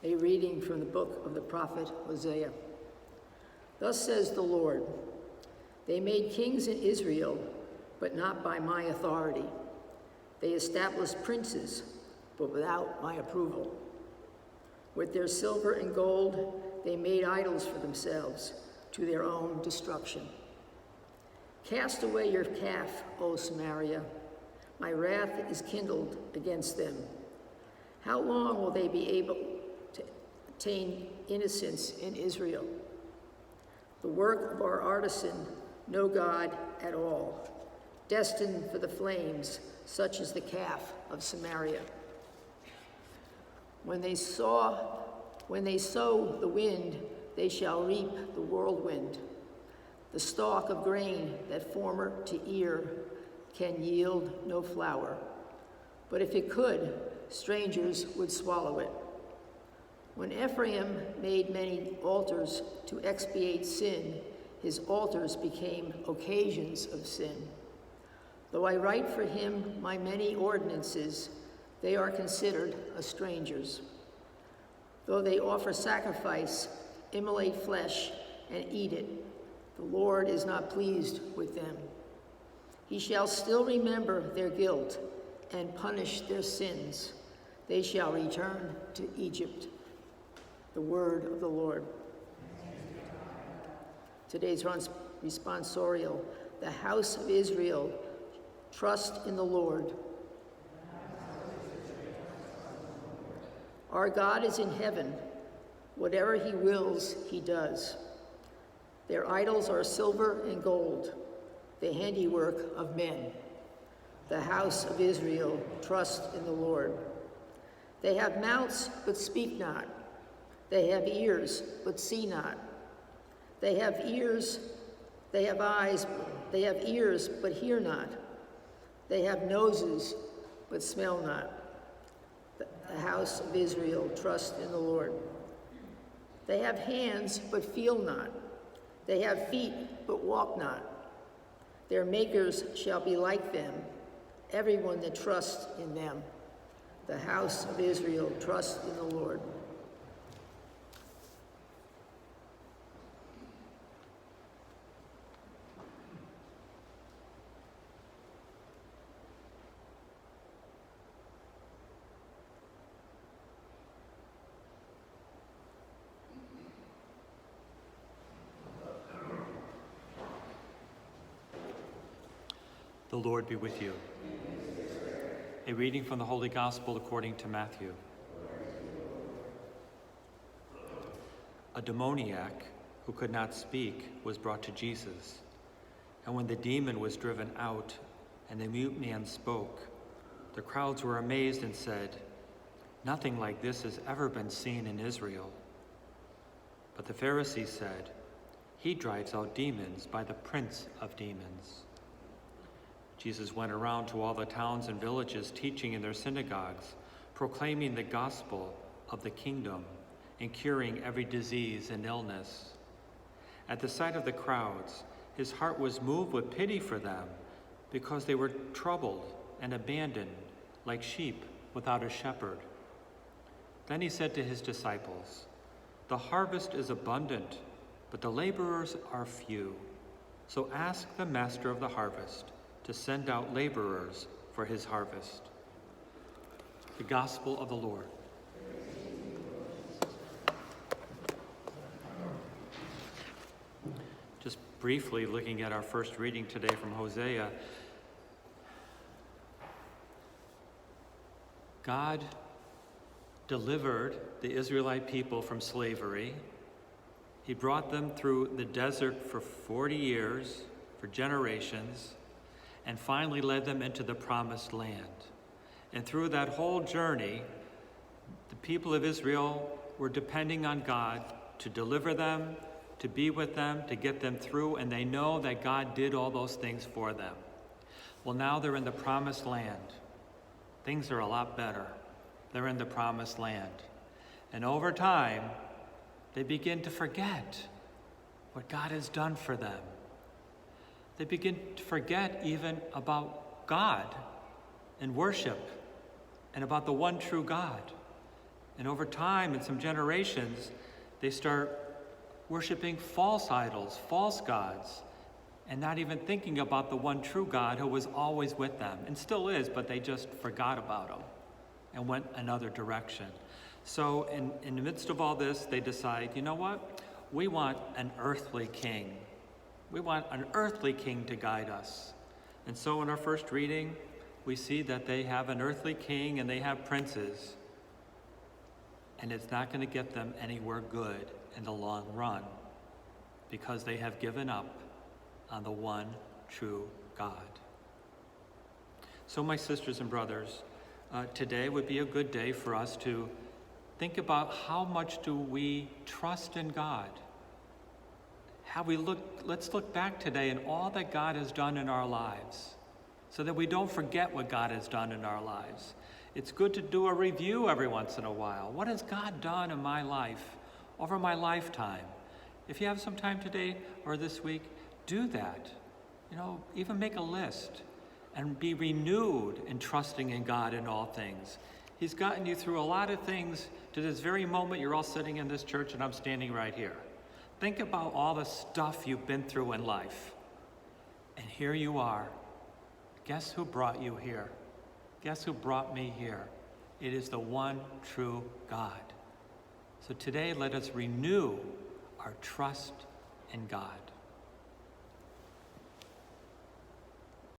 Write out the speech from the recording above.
A reading from the book of the prophet Hosea. Thus says the Lord, they made kings in Israel, but not by my authority. They established princes, but without my approval. With their silver and gold, they made idols for themselves, to their own destruction. Cast away your calf, O Samaria. My wrath is kindled against them. How long will they be able to attain innocence in Israel? The work of our artisan, no God at all, destined for the flames, such as the calf of Samaria. When they sow the wind, they shall reap the whirlwind. The stalk of grain that former to ear can yield no flour. But if it could, strangers would swallow it. When Ephraim made many altars to expiate sin, his altars became occasions of sin. Though I write for him my many ordinances, they are considered as strangers. Though they offer sacrifice, immolate flesh, and eat it, the Lord is not pleased with them. He shall still remember their guilt and punish their sins. They shall return to Egypt. The word of the Lord. Today's responsorial, the house of Israel, trust in the Lord. Our God is in heaven. Whatever he wills, he does. Their idols are silver and gold, the handiwork of men. The house of Israel, trust in the Lord. They have mouths, but speak not. They have ears, but see not. They have eyes, but hear not. They have noses, but smell not. The house of Israel, trust in the Lord. They have hands, but feel not. They have feet, but walk not. Their makers shall be like them, everyone that trusts in them. The house of Israel, trust in the Lord. The Lord be with you. A reading from the Holy Gospel according to Matthew. A demoniac who could not speak was brought to Jesus. And when the demon was driven out and the mute man spoke, the crowds were amazed and said, "Nothing like this has ever been seen in Israel." But the Pharisees said, "He drives out demons by the prince of demons." Jesus went around to all the towns and villages, teaching in their synagogues, proclaiming the gospel of the kingdom, and curing every disease and illness. At the sight of the crowds, his heart was moved with pity for them, because they were troubled and abandoned like sheep without a shepherd. Then he said to his disciples, "The harvest is abundant, but the laborers are few. So ask the master of the harvest to send out laborers for his harvest." The Gospel of the Lord. Just briefly looking at our first reading today from Hosea, God delivered the Israelite people from slavery. He brought them through the desert for 40 years, for generations, and finally led them into the promised land. And through that whole journey, the people of Israel were depending on God to deliver them, to be with them, to get them through, and they know that God did all those things for them. Well, now they're in the promised land. Things are a lot better. They're in the promised land. And over time, they begin to forget what God has done for them. They begin to forget even about God and worship and about the one true God. And over time, in some generations, they start worshiping false idols, false gods, and not even thinking about the one true God who was always with them, and still is, but they just forgot about him and went another direction. So in the midst of all this, they decide, you know what? We want an earthly king. We want an earthly king to guide us. And so in our first reading, we see that they have an earthly king and they have princes. And it's not going to get them anywhere good in the long run because they have given up on the one true God. So my sisters and brothers, today would be a good day for us to think about how much do we trust in God. Let's look back today in all that God has done in our lives so that we don't forget what God has done in our lives. It's good to do a review every once in a while. What has God done in my life over my lifetime? If you have some time today or this week, do that. Even make a list and be renewed in trusting in God in all things. He's gotten you through a lot of things to this very moment you're all sitting in this church and I'm standing right here. Think about all the stuff you've been through in life. And here you are. Guess who brought you here? Guess who brought me here? It is the one true God. So today, let us renew our trust in God.